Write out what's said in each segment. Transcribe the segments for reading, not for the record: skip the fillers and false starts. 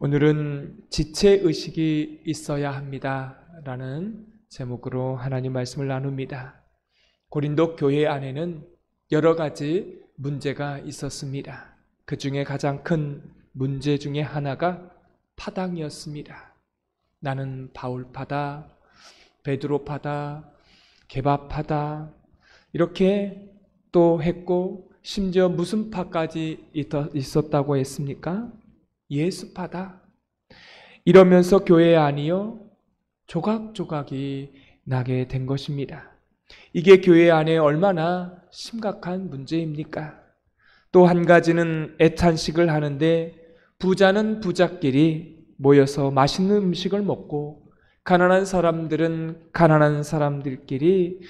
오늘은 지체의식이 있어야 합니다 라는 제목으로 하나님 말씀을 나눕니다. 고린도 교회 안에는 여러 가지 문제가 있었습니다. 그 중에 가장 큰 문제 중에 하나가 파당이었습니다. 나는 바울파다, 베드로파다, 게바파다 이렇게 또 했고, 심지어 무슨 파까지 있었다고 했습니까? 예수파다. 이러면서 교회 안이요 조각조각이 나게 된 것입니다. 이게 교회 안에 얼마나 심각한 문제입니까? 또 한 가지는 애탄식을 하는데 부자는 부자끼리 모여서 맛있는 음식을 먹고 가난한 사람들은 가난한 사람들끼리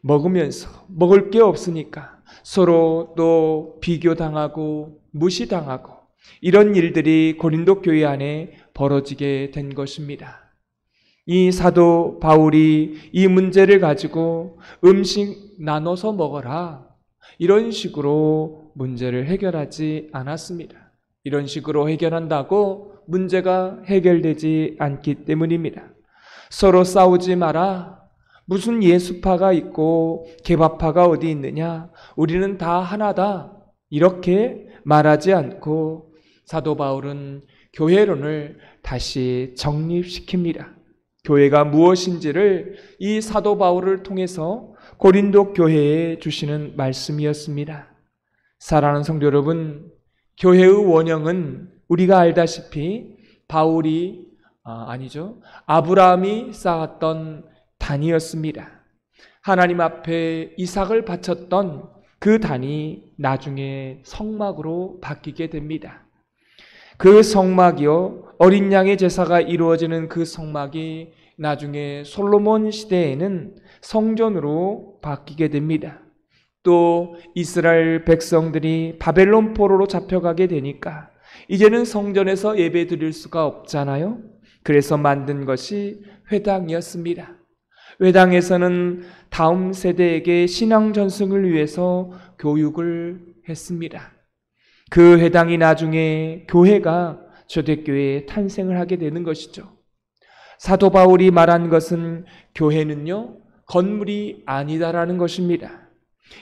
먹으면서 먹을 게 없으니까 서로 또 비교당하고 무시당하고 이런 일들이 고린도 교회 안에 벌어지게 된 것입니다. 이 사도 바울이 이 문제를 가지고 음식 나눠서 먹어라 이런 식으로 문제를 해결하지 않았습니다. 이런 식으로 해결한다고 문제가 해결되지 않기 때문입니다. 서로 싸우지 마라. 무슨 예수파가 있고 게바파가 어디 있느냐? 우리는 다 하나다. 이렇게 말하지 않고 사도 바울은 교회론을 다시 정립시킵니다. 교회가 무엇인지를 이 사도 바울을 통해서 고린도 교회에 주시는 말씀이었습니다. 사랑하는 성도 여러분, 교회의 원형은 우리가 알다시피 아브라함이 쌓았던 단이었습니다. 하나님 앞에 이삭을 바쳤던 그 단이 나중에 성막으로 바뀌게 됩니다. 그 성막이요, 어린 양의 제사가 이루어지는 그 성막이 나중에 솔로몬 시대에는 성전으로 바뀌게 됩니다. 또 이스라엘 백성들이 바벨론 포로로 잡혀가게 되니까 이제는 성전에서 예배 드릴 수가 없잖아요. 그래서 만든 것이 회당이었습니다. 회당에서는 다음 세대에게 신앙 전승을 위해서 교육을 했습니다. 그 회당이 나중에 교회가 초대교회에 탄생을 하게 되는 것이죠. 사도 바울이 말한 것은 교회는요, 건물이 아니다라는 것입니다.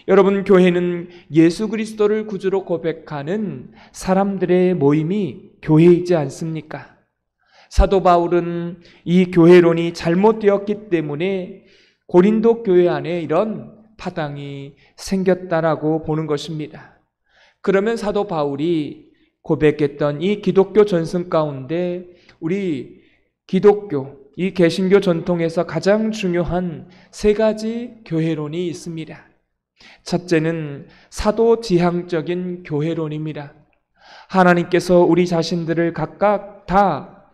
여러분, 교회는 예수 그리스도를 구주로 고백하는 사람들의 모임이 교회이지 않습니까? 사도 바울은 이 교회론이 잘못되었기 때문에 고린도 교회 안에 이런 파당이 생겼다라고 보는 것입니다. 그러면 사도 바울이 고백했던 이 기독교 전승 가운데 우리 기독교, 이 개신교 전통에서 가장 중요한 세 가지 교회론이 있습니다. 첫째는 사도지향적인 교회론입니다. 하나님께서 우리 자신들을 각각 다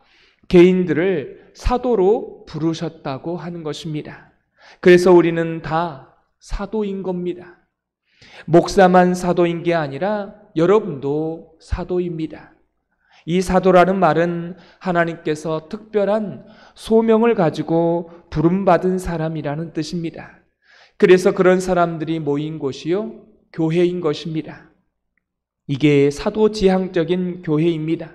개인들을 사도로 부르셨다고 하는 것입니다. 그래서 우리는 다 사도인 겁니다. 목사만 사도인 게 아니라 여러분도 사도입니다. 이 사도라는 말은 하나님께서 특별한 소명을 가지고 부름받은 사람이라는 뜻입니다. 그래서 그런 사람들이 모인 곳이요, 교회인 것입니다. 이게 사도지향적인 교회입니다.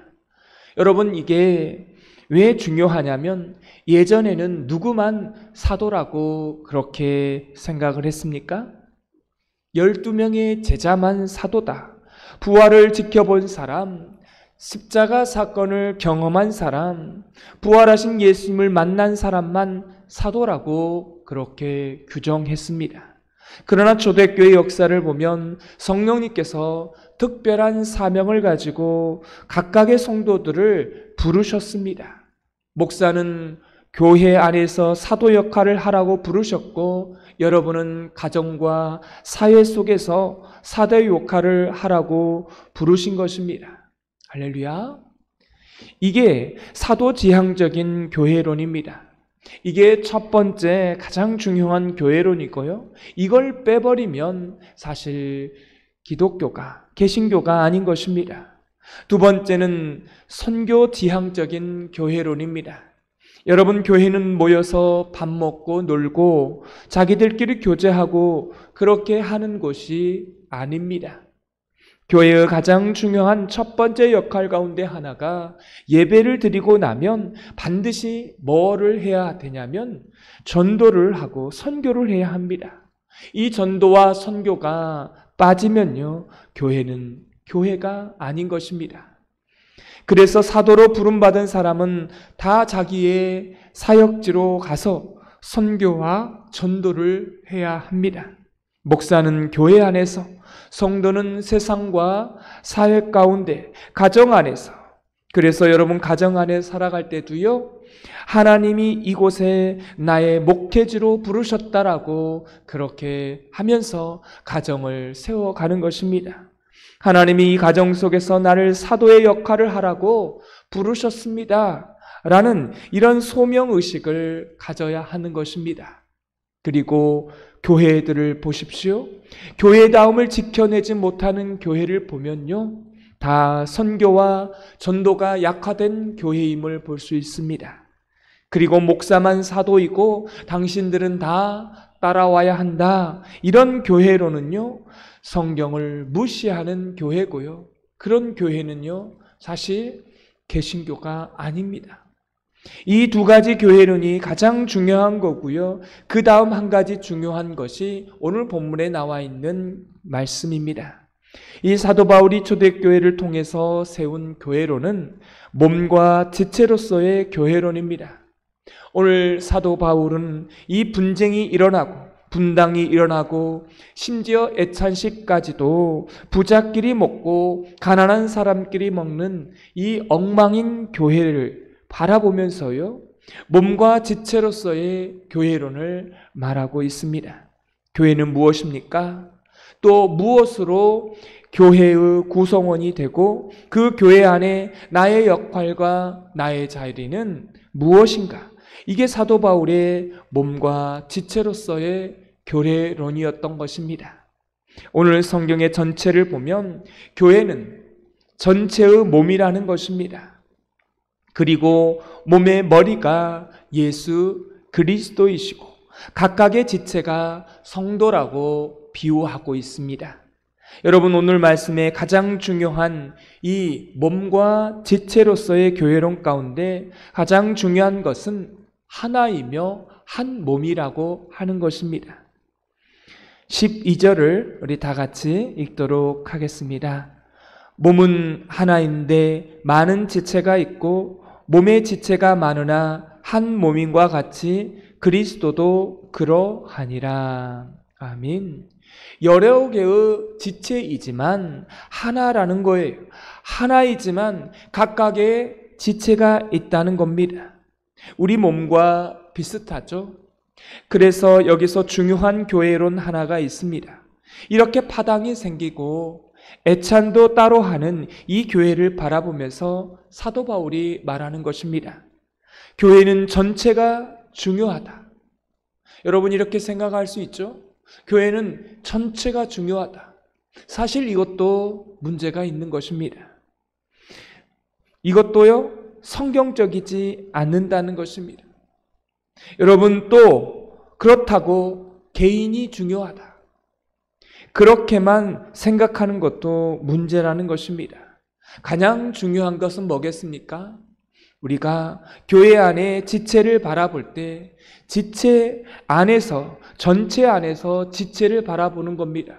여러분, 이게 왜 중요하냐면 예전에는 누구만 사도라고 그렇게 생각을 했습니까? 12명의 제자만 사도다. 부활을 지켜본 사람, 십자가 사건을 경험한 사람, 부활하신 예수님을 만난 사람만 사도라고 그렇게 규정했습니다. 그러나 초대교회 역사를 보면 성령님께서 특별한 사명을 가지고 각각의 성도들을 부르셨습니다. 목사는 교회 안에서 사도 역할을 하라고 부르셨고, 여러분은 가정과 사회 속에서 사도 역할을 하라고 부르신 것입니다. 할렐루야. 이게 사도지향적인 교회론입니다. 이게 첫 번째 가장 중요한 교회론이고요. 이걸 빼버리면 사실 기독교가, 개신교가 아닌 것입니다. 두 번째는 선교지향적인 교회론입니다. 여러분, 교회는 모여서 밥 먹고 놀고 자기들끼리 교제하고 그렇게 하는 곳이 아닙니다. 교회의 가장 중요한 첫 번째 역할 가운데 하나가 예배를 드리고 나면 반드시 뭐를 해야 되냐면 전도를 하고 선교를 해야 합니다. 이 전도와 선교가 빠지면요, 교회는 교회가 아닌 것입니다. 그래서 사도로 부름받은 사람은 다 자기의 사역지로 가서 선교와 전도를 해야 합니다. 목사는 교회 안에서, 성도는 세상과 사회 가운데, 가정 안에서. 그래서 여러분 가정 안에 살아갈 때도요, 하나님이 이곳에 나의 목회지로 부르셨다라고 그렇게 하면서 가정을 세워가는 것입니다. 하나님이 이 가정 속에서 나를 사도의 역할을 하라고 부르셨습니다 라는 이런 소명의식을 가져야 하는 것입니다. 그리고 교회들을 보십시오. 교회다움을 지켜내지 못하는 교회를 보면요, 다 선교와 전도가 약화된 교회임을 볼 수 있습니다. 그리고 목사만 사도이고 당신들은 다 따라와야 한다, 이런 교회로는요, 성경을 무시하는 교회고요, 그런 교회는요, 사실 개신교가 아닙니다. 이 두 가지 교회론이 가장 중요한 거고요. 그 다음 한 가지 중요한 것이 오늘 본문에 나와 있는 말씀입니다. 이 사도 바울이 초대교회를 통해서 세운 교회론은 몸과 지체로서의 교회론입니다. 오늘 사도 바울은 이 분쟁이 일어나고 분당이 일어나고 심지어 애찬식까지도 부자끼리 먹고 가난한 사람끼리 먹는 이 엉망인 교회를 바라보면서요, 몸과 지체로서의 교회론을 말하고 있습니다. 교회는 무엇입니까? 또 무엇으로 교회의 구성원이 되고 그 교회 안에 나의 역할과 나의 자리는 무엇인가? 이게 사도 바울의 몸과 지체로서의 교회론이었던 것입니다. 오늘 성경의 전체를 보면 교회는 전체의 몸이라는 것입니다. 그리고 몸의 머리가 예수 그리스도이시고 각각의 지체가 성도라고 비유하고 있습니다. 여러분, 오늘 말씀의 가장 중요한 이 몸과 지체로서의 교회론 가운데 가장 중요한 것은 하나이며 한 몸이라고 하는 것입니다. 12절을 우리 다 같이 읽도록 하겠습니다. 몸은 하나인데 많은 지체가 있고 몸의 지체가 많으나 한 몸인과 같이 그리스도도 그러하니라. 아멘. 여러 개의 지체이지만 하나라는 거예요. 하나이지만 각각의 지체가 있다는 겁니다. 우리 몸과 비슷하죠? 그래서 여기서 중요한 교회론 하나가 있습니다. 이렇게 파당이 생기고 애찬도 따로 하는 이 교회를 바라보면서 사도 바울이 말하는 것입니다. 교회는 전체가 중요하다. 여러분, 이렇게 생각할 수 있죠? 교회는 전체가 중요하다. 사실 이것도 문제가 있는 것입니다. 이것도요, 성경적이지 않는다는 것입니다. 여러분, 또 그렇다고 개인이 중요하다, 그렇게만 생각하는 것도 문제라는 것입니다. 가장 중요한 것은 뭐겠습니까? 우리가 교회 안에 지체를 바라볼 때 지체 안에서, 전체 안에서 지체를 바라보는 겁니다.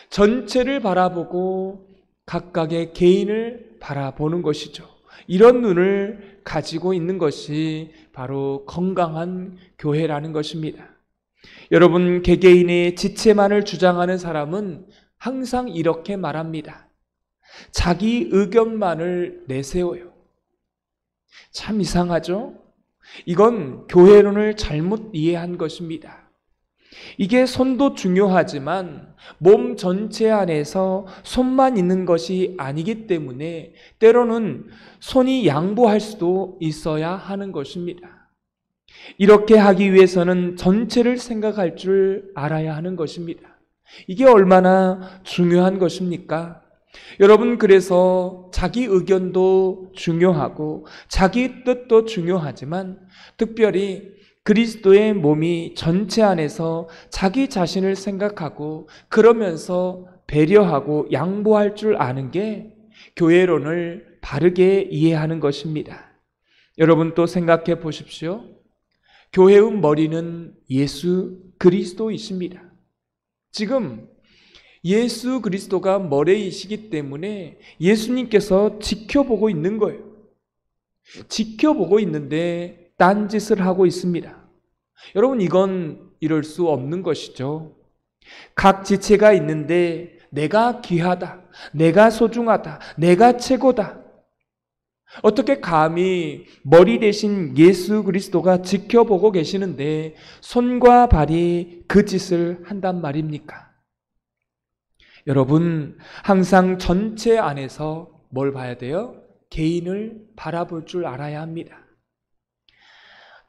전체를 바라보고 각각의 개인을 바라보는 것이죠. 이런 눈을 가지고 있는 것이 바로 건강한 교회라는 것입니다. 여러분, 개개인의 지체만을 주장하는 사람은 항상 이렇게 말합니다. 자기 의견만을 내세워요. 참 이상하죠? 이건 교회론을 잘못 이해한 것입니다. 이게 손도 중요하지만 몸 전체 안에서 손만 있는 것이 아니기 때문에 때로는 손이 양보할 수도 있어야 하는 것입니다. 이렇게 하기 위해서는 전체를 생각할 줄 알아야 하는 것입니다. 이게 얼마나 중요한 것입니까? 여러분, 그래서 자기 의견도 중요하고 자기 뜻도 중요하지만 특별히 그리스도의 몸이 전체 안에서 자기 자신을 생각하고 그러면서 배려하고 양보할 줄 아는 게 교회론을 바르게 이해하는 것입니다. 여러분 또 생각해 보십시오. 교회의 머리는 예수 그리스도이십니다. 지금 예수 그리스도가 머리이시기 때문에 예수님께서 지켜보고 있는 거예요. 지켜보고 있는데 딴짓을 하고 있습니다. 여러분 이건 이럴 수 없는 것이죠. 각 지체가 있는데 내가 귀하다, 내가 소중하다, 내가 최고다. 어떻게 감히 머리 대신 예수 그리스도가 지켜보고 계시는데 손과 발이 그 짓을 한단 말입니까? 여러분 항상 전체 안에서 뭘 봐야 돼요? 개인을 바라볼 줄 알아야 합니다.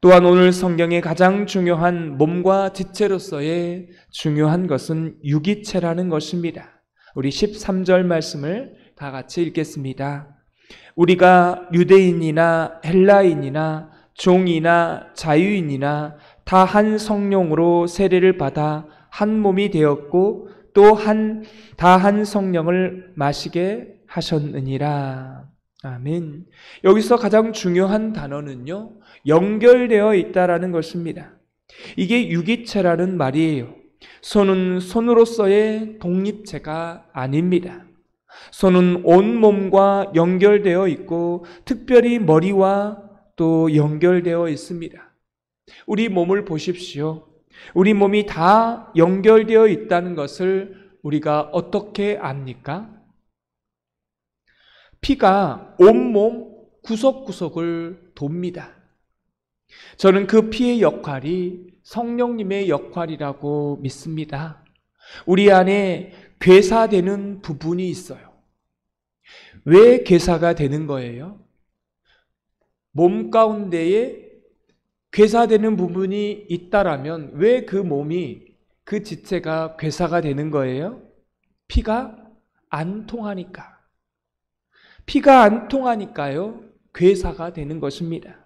또한 오늘 성경의 가장 중요한 몸과 지체로서의 중요한 것은 유기체라는 것입니다. 우리 13절 말씀을 다 같이 읽겠습니다. 우리가 유대인이나 헬라인이나 종이나 자유인이나 다 한 성령으로 세례를 받아 한 몸이 되었고 또 다 한 성령을 마시게 하셨느니라. 아멘. 여기서 가장 중요한 단어는요, 연결되어 있다라는 것입니다. 이게 유기체라는 말이에요. 손은 손으로서의 독립체가 아닙니다. 손은 온 몸과 연결되어 있고 특별히 머리와 또 연결되어 있습니다. 우리 몸을 보십시오. 우리 몸이 다 연결되어 있다는 것을 우리가 어떻게 압니까? 피가 온몸 구석구석을 돕니다. 저는 그 피의 역할이 성령님의 역할이라고 믿습니다. 우리 안에 괴사되는 부분이 있어요. 왜 괴사가 되는 거예요? 몸 가운데에 괴사되는 부분이 있다라면 왜 그 몸이, 그 지체가 괴사가 되는 거예요? 피가 안 통하니까. 피가 안 통하니까요, 괴사가 되는 것입니다.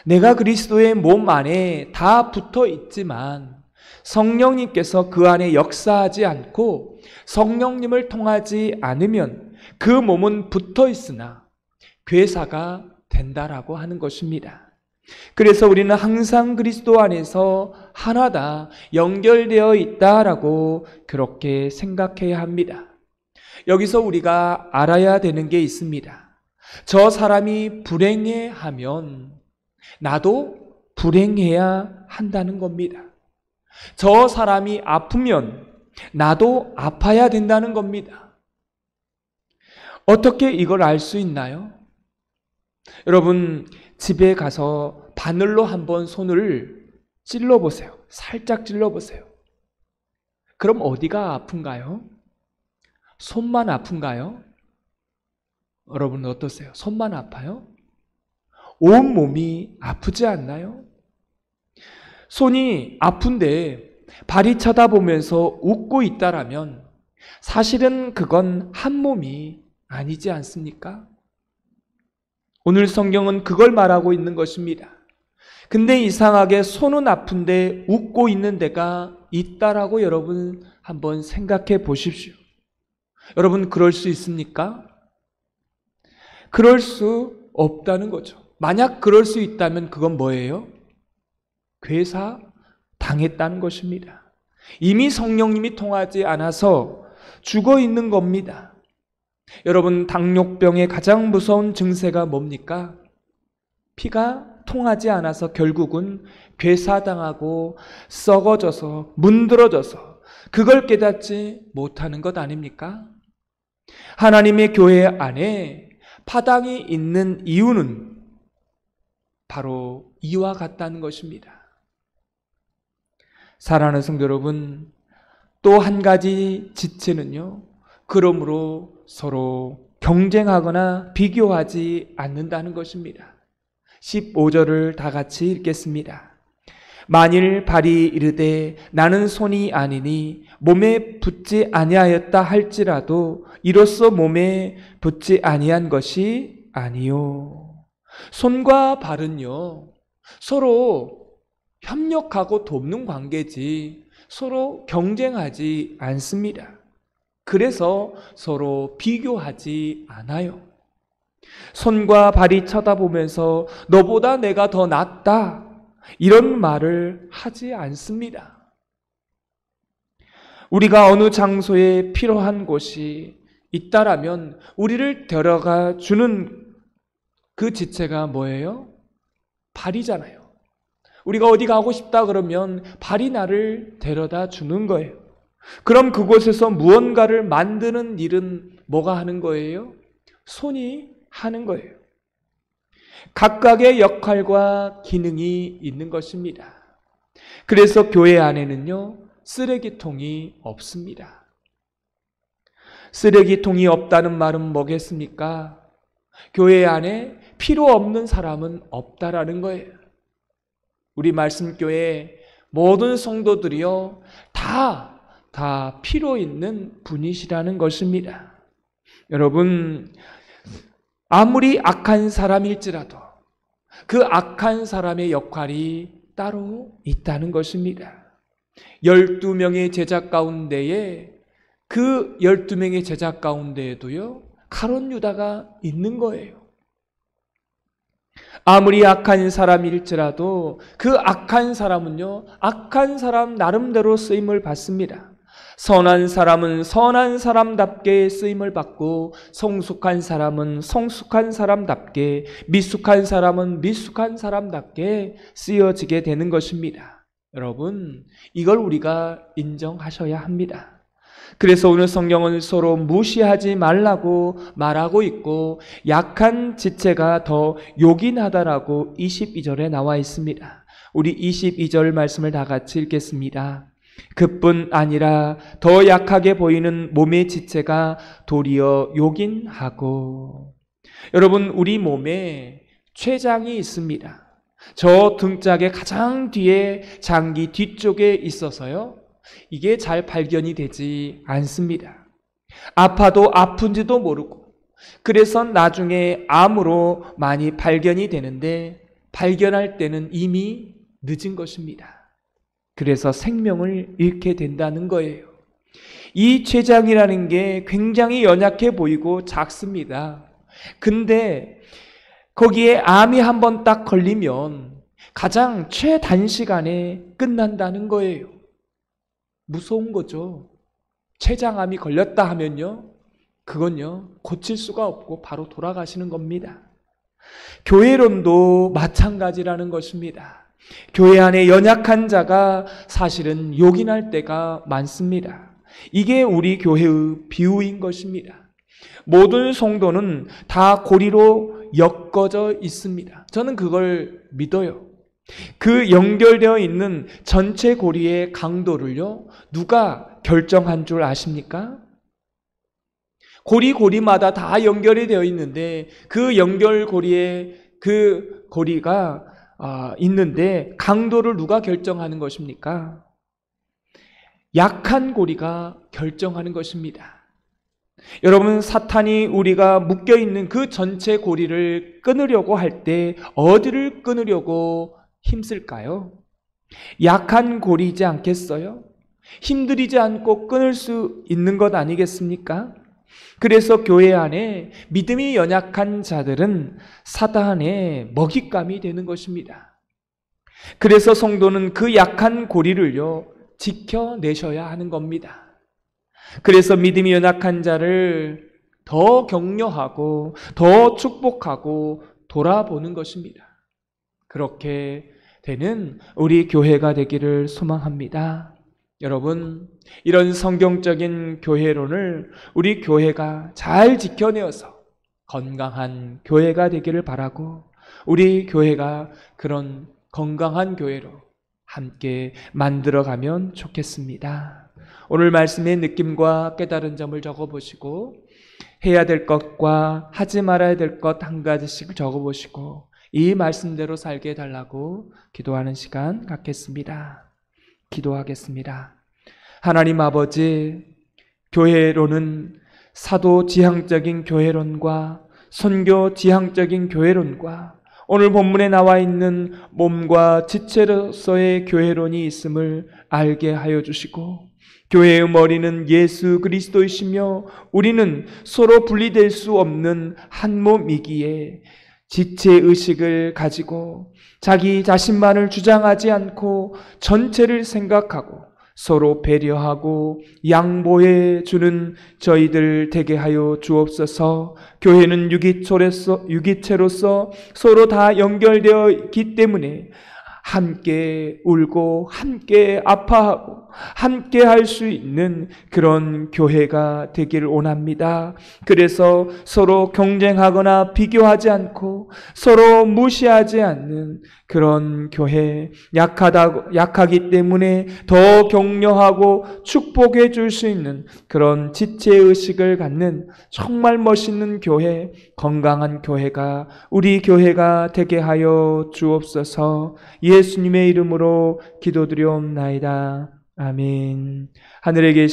내가 그리스도의 몸 안에 다 붙어 있지만 성령님께서 그 안에 역사하지 않고 성령님을 통하지 않으면 그 몸은 붙어 있으나 괴사가 된다라고 하는 것입니다. 그래서 우리는 항상 그리스도 안에서 하나다, 연결되어 있다라고 그렇게 생각해야 합니다. 여기서 우리가 알아야 되는 게 있습니다. 저 사람이 불행해 하면 나도 불행해야 한다는 겁니다. 저 사람이 아프면 나도 아파야 된다는 겁니다. 어떻게 이걸 알 수 있나요? 여러분 집에 가서 바늘로 한번 손을 찔러보세요. 살짝 찔러보세요. 그럼 어디가 아픈가요? 손만 아픈가요? 여러분 어떠세요? 손만 아파요? 온 몸이 아프지 않나요? 손이 아픈데 발이 쳐다보면서 웃고 있다라면 사실은 그건 한 몸이 아니지 않습니까? 오늘 성경은 그걸 말하고 있는 것입니다. 근데 이상하게 손은 아픈데 웃고 있는 데가 있다라고 여러분 한번 생각해 보십시오. 여러분 그럴 수 있습니까? 그럴 수 없다는 거죠. 만약 그럴 수 있다면 그건 뭐예요? 괴사 당했다는 것입니다. 이미 성령님이 통하지 않아서 죽어 있는 겁니다. 여러분 당뇨병의 가장 무서운 증세가 뭡니까? 피가 통하지 않아서 결국은 괴사당하고 썩어져서 문드러져서 그걸 깨닫지 못하는 것 아닙니까? 하나님의 교회 안에 파당이 있는 이유는 바로 이와 같다는 것입니다. 사랑하는 성도 여러분, 또 한 가지 지체는요, 그러므로 서로 경쟁하거나 비교하지 않는다는 것입니다. 15절을 다 같이 읽겠습니다. 만일 발이 이르되 나는 손이 아니니 몸에 붙지 아니하였다 할지라도 이로써 몸에 붙지 아니한 것이 아니요. 손과 발은요, 서로 협력하고 돕는 관계지 서로 경쟁하지 않습니다. 그래서 서로 비교하지 않아요. 손과 발이 쳐다보면서 너보다 내가 더 낫다, 이런 말을 하지 않습니다. 우리가 어느 장소에 필요한 곳이 있다라면 우리를 데려가 주는 그 지체가 뭐예요? 발이잖아요. 우리가 어디 가고 싶다 그러면 발이 나를 데려다 주는 거예요. 그럼 그곳에서 무언가를 만드는 일은 뭐가 하는 거예요? 손이 하는 거예요. 각각의 역할과 기능이 있는 것입니다. 그래서 교회 안에는요, 쓰레기통이 없습니다. 쓰레기통이 없다는 말은 뭐겠습니까? 교회 안에 필요 없는 사람은 없다라는 거예요. 우리 말씀교회 모든 성도들이요, 다 필요 있는 분이시라는 것입니다. 여러분, 아무리 악한 사람일지라도 그 악한 사람의 역할이 따로 있다는 것입니다. 12명의 제자 가운데에 그 12명의 제자 가운데에도요, 가룟 유다가 있는 거예요. 아무리 악한 사람일지라도 그 악한 사람은요, 악한 사람 나름대로 쓰임을 받습니다. 선한 사람은 선한 사람답게 쓰임을 받고, 성숙한 사람은 성숙한 사람답게, 미숙한 사람은 미숙한 사람답게 쓰여지게 되는 것입니다. 여러분, 이걸 우리가 인정하셔야 합니다. 그래서 오늘 성경은 서로 무시하지 말라고 말하고 있고, 약한 지체가 더 요긴하다라고 22절에 나와 있습니다. 우리 22절 말씀을 다 같이 읽겠습니다. 그뿐 아니라 더 약하게 보이는 몸의 지체가 도리어 요긴하고. 여러분, 우리 몸에 췌장이 있습니다. 저 등짝의 가장 뒤에 장기 뒤쪽에 있어서요, 이게 잘 발견이 되지 않습니다. 아파도 아픈지도 모르고, 그래서 나중에 암으로 많이 발견이 되는데 발견할 때는 이미 늦은 것입니다. 그래서 생명을 잃게 된다는 거예요. 이 췌장이라는 게 굉장히 연약해 보이고 작습니다. 근데 거기에 암이 한번 딱 걸리면 가장 최단시간에 끝난다는 거예요. 무서운 거죠. 췌장암이 걸렸다 하면요, 그건요, 고칠 수가 없고 바로 돌아가시는 겁니다. 교회론도 마찬가지라는 것입니다. 교회 안에 연약한 자가 사실은 요긴할 때가 많습니다. 이게 우리 교회의 비유인 것입니다. 모든 성도는 다 고리로 엮어져 있습니다. 저는 그걸 믿어요. 그 연결되어 있는 전체 고리의 강도를요, 누가 결정한 줄 아십니까? 고리마다 다 연결이 되어 있는데 그 연결고리에 그 고리가 있는데 강도를 누가 결정하는 것입니까? 약한 고리가 결정하는 것입니다. 여러분, 사탄이 우리가 묶여있는 그 전체 고리를 끊으려고 할 때 어디를 끊으려고 힘쓸까요? 약한 고리이지 않겠어요? 힘들이지 않고 끊을 수 있는 것 아니겠습니까? 그래서 교회 안에 믿음이 연약한 자들은 사단의 먹잇감이 되는 것입니다. 그래서 성도는 그 약한 고리를요, 지켜내셔야 하는 겁니다. 그래서 믿음이 연약한 자를 더 격려하고 더 축복하고 돌아보는 것입니다. 그렇게 되는 우리 교회가 되기를 소망합니다. 여러분, 이런 성경적인 교회론을 우리 교회가 잘 지켜내어서 건강한 교회가 되기를 바라고, 우리 교회가 그런 건강한 교회로 함께 만들어가면 좋겠습니다. 오늘 말씀의 느낌과 깨달은 점을 적어보시고, 해야 될 것과 하지 말아야 될 것 한 가지씩 적어보시고 이 말씀대로 살게 해달라고 기도하는 시간 갖겠습니다. 기도하겠습니다. 하나님 아버지, 교회론은 사도 지향적인 교회론과 선교 지향적인 교회론과 오늘 본문에 나와 있는 몸과 지체로서의 교회론이 있음을 알게 하여 주시고, 교회의 머리는 예수 그리스도이시며 우리는 서로 분리될 수 없는 한 몸이기에 지체의식을 가지고 자기 자신만을 주장하지 않고 전체를 생각하고 서로 배려하고 양보해 주는 저희들 되게 하여 주옵소서. 교회는 유기체로서 서로 다 연결되어 있기 때문에 함께 울고 함께 아파하고 함께 할 수 있는 그런 교회가 되기를 원합니다. 그래서 서로 경쟁하거나 비교하지 않고 서로 무시하지 않는 그런 교회, 약하기 때문에 더 격려하고 축복해 줄 수 있는 그런 지체의식을 갖는 정말 멋있는 교회, 건강한 교회가 우리 교회가 되게 하여 주옵소서. 예수님의 이름으로 기도드리옵나이다. 아멘. 하늘에 계신